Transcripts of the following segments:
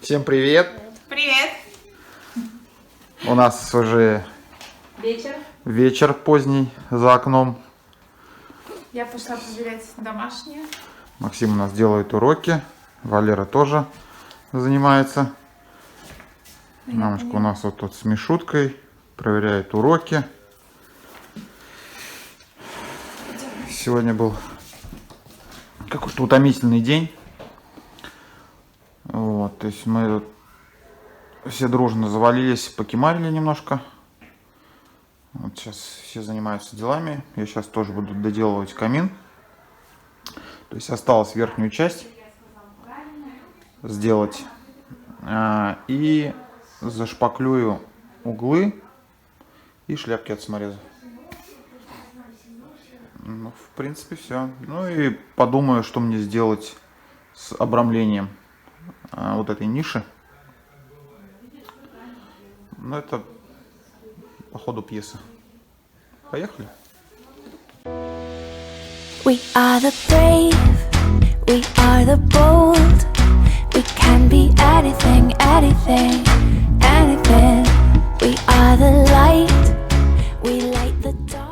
Всем привет! Привет! У нас уже вечер поздний за окном. Я пошла проверять домашнее. Максим у нас делает уроки. Валера тоже занимается. Мамочка у нас вот тут с Мишуткой проверяет уроки. Сегодня был какой-то утомительный день. Вот, то есть мы тут все дружно завалились, покемарили немножко. Вот сейчас все занимаются делами. Я сейчас тоже буду доделывать камин. То есть осталось верхнюю часть сделать. И зашпаклюю углы и шляпки от самореза. Ну, в принципе, все. Ну и подумаю, что мне сделать с обрамлением вот этой ниши. Ну, это по ходу пьесы. Поехали. We are the brave, we are the bold. We can be anything, anything, anything. We are the light, we light the dark.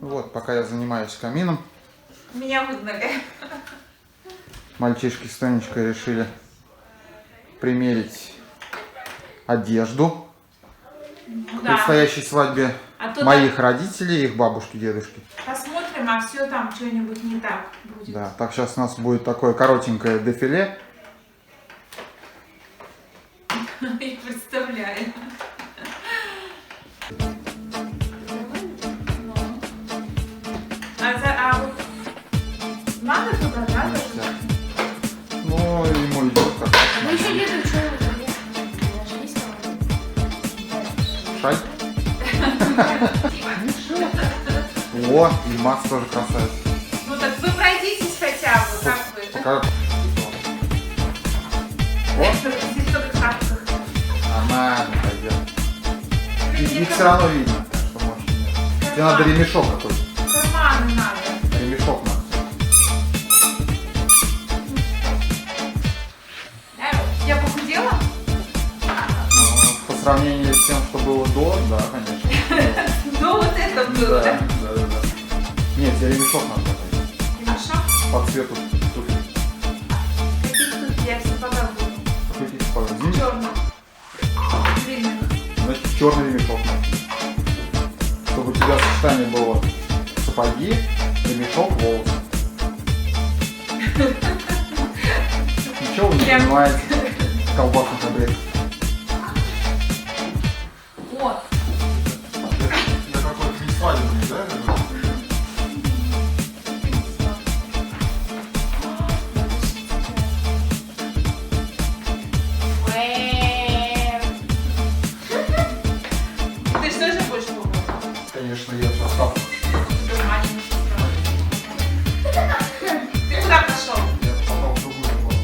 Вот, пока я занимаюсь камином, Меня выгнали. мальчишки с Тонечкой решили примерить одежду к предстоящей свадьбе моих родителей, их бабушки, дедушки. Посмотрим, а все там что-нибудь не так будет. Да, так сейчас у нас будет такое коротенькое дефиле. Я представляю. О, и Макс тоже красавец. Ну так вы пройдитесь хотя бы, как вы? Как? Здесь кто-то красных. Она пойдет. И все равно видно, что можешь. Тебе надо ремешок какой-то. Карманы надо. Ремешок надо. Я похудела? По сравнению с тем, что было до, да, конечно. Ну вот это было, да? Да. Нет, тебе ремешок надо такой. Ремешок? По цвету туфли. Каких тут я в сапогах буду? Какие сапоги? Зимние? Черных. Длинных. Значит, черный ремешок надо. Чтобы у тебя сочетание было сапоги, ремешок, волосы. Ничего вы не понимаете в колбасных обрезках. Вот. Я какой-то не свадебный, да? Ты что же будешь пробовать? Конечно, я состав. Ты куда пошел? Я попал в другую работу.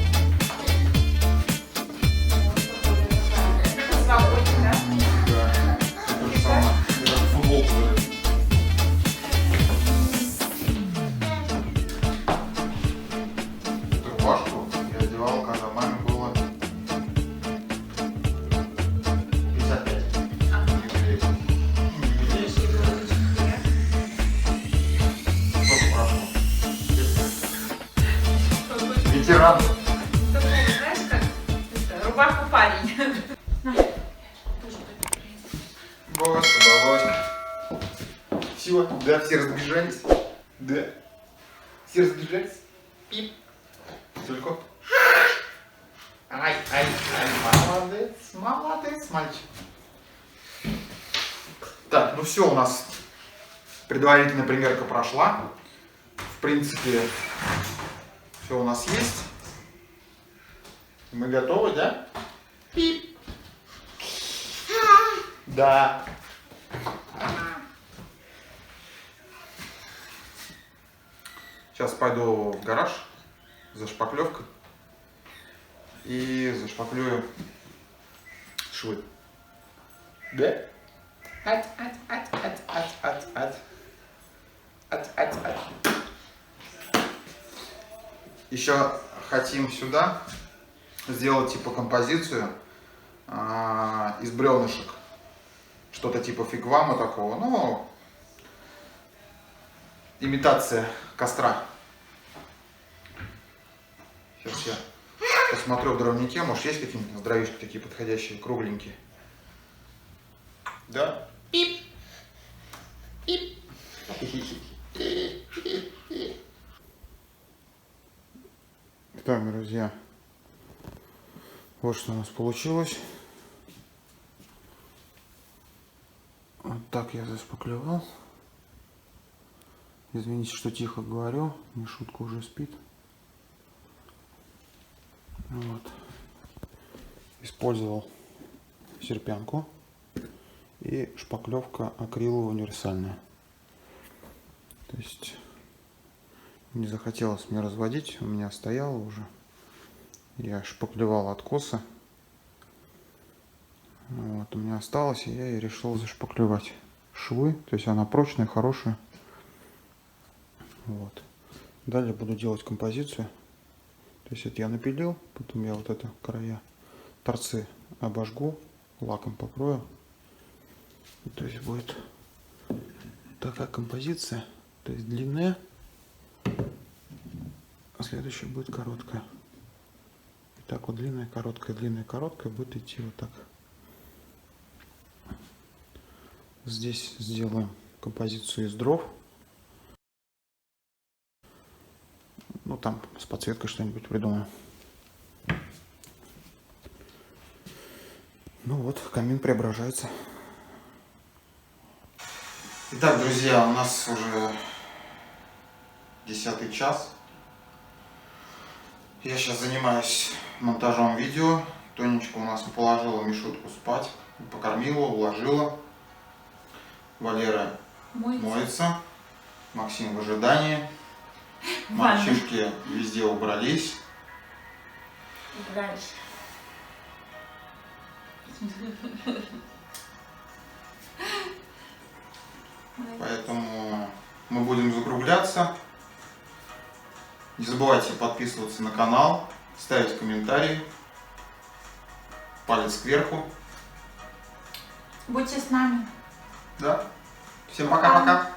Свободен, да? Да. То же самое. Я как футболку залез. Эту рубашку я одевал, когда маме было 55. Юбилей. Сколько прошло? 10 лет. Ветеран. Такой, знаешь, как это, рубаха парень. Господи. Все, да, все разбежались. Да. Все разбежались. Пип. Только. Ай, молодец, молодец, мальчик. Так, ну все, у нас предварительная примерка прошла. В принципе, все у нас есть. Мы готовы, да? Пип. Да. Сейчас пойду в гараж за шпаклевкой и зашпаклюю швы. Да? Еще хотим сюда сделать типа композицию из бревнышек. Что-то типа фигвама такого, ну, имитация костра. Сейчас я посмотрю в дровнике, может есть какие-нибудь дровишки такие подходящие, кругленькие. Да? Пип. Пип. Так, друзья, вот что у нас получилось. Вот так я зашпаклевал. Извините, что тихо говорю, Мишутка уже спит. Вот. Использовал серпянку и шпаклевка акриловая универсальная. То есть не захотелось мне разводить, у меня стояло уже. Я шпаклевал откосы. Вот, у меня осталось, и я и решил зашпаклевать швы. То есть она прочная, хорошая. Вот. Далее буду делать композицию. То есть это я напилил, потом я вот это края, торцы обожгу, лаком покрою. То есть будет такая композиция. То есть длинная, а следующая будет короткая. И так вот длинная, короткая будет идти вот так. Здесь сделаем композицию из дров. Ну, там с подсветкой что-нибудь придумаем. Ну вот, камин преображается. Итак, друзья, у нас уже 10 час. Я сейчас занимаюсь монтажом видео. Тонечка у нас положила Мишутку спать, покормила, уложила. Валера Моется. моется. Максим в ожидании. Ванна. Мальчишки везде убрались. Дальше. Поэтому мы будем закругляться. Не забывайте подписываться на канал, ставить комментарии, палец кверху. Будьте с нами. Да. Всем пока-пока.